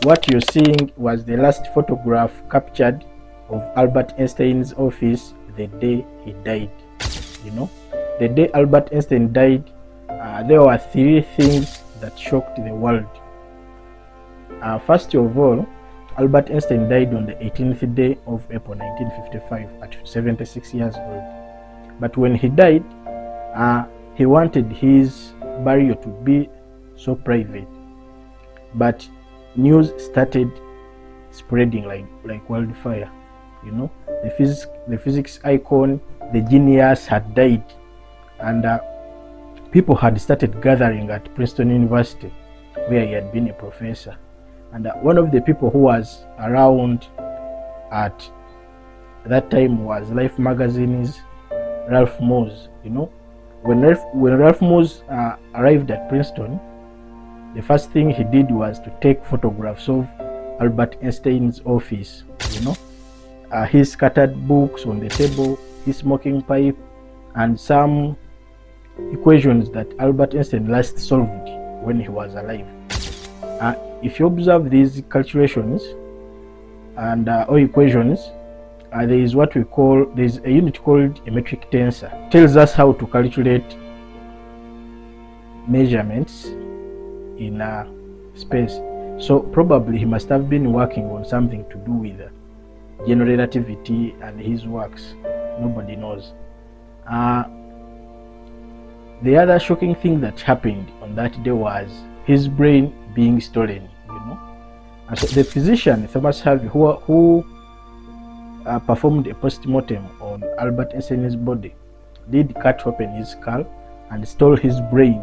What you're seeing was the last photograph captured of Albert Einstein's office the day he died. You know, the day Albert Einstein died, there were three things that shocked the world. First of all, Albert Einstein died on the 18th day of April 1955 at 76 years old. But when he died, he wanted his burial to be so private. But news started spreading like wildfire. You know, the physics icon, the genius had died, and people had started gathering at Princeton University, where he had been a professor. And one of the people who was around at that time was Life magazine's Ralph Moores. You know, when Ralph Moores arrived at Princeton, the first thing he did was to take photographs of Albert Einstein's office. You know, his scattered books on the table, his smoking pipe, and some equations that Albert Einstein last solved when he was alive. If you observe these calculations and or equations, there is what we call, there's a unit called a metric tensor. It tells us how to calculate measurements in space. So probably he must have been working on something to do with general relativity and his works. Nobody knows. The other shocking thing that happened on that day was his brain being stolen, you know. And so the physician Thomas Harvey, who performed a post-mortem on Albert Einstein's body, did cut open his skull and stole his brain,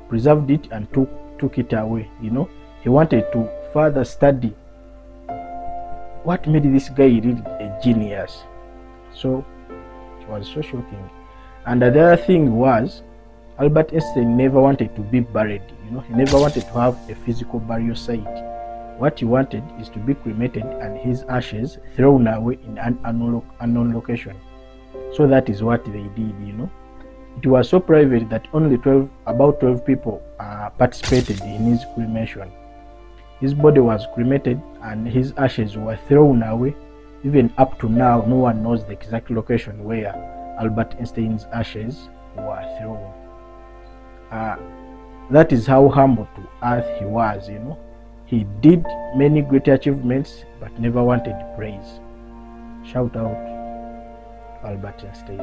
preserved it, and took it away. You know, he wanted to further study what made this guy really a genius. So it was so shocking. And the other thing was, Albert Einstein never wanted to be buried. You know, he never wanted to have a physical burial site. What he wanted is to be cremated and his ashes thrown away in an unknown location. So that is what they did. You know, it was so private that only about 12 people participated in his cremation. His body was cremated and his ashes were thrown away. Even up to now, no one knows the exact location where Albert Einstein's ashes were thrown. That is how humble to earth he was. You know, he did many great achievements but never wanted praise. Shout out to Albert Einstein.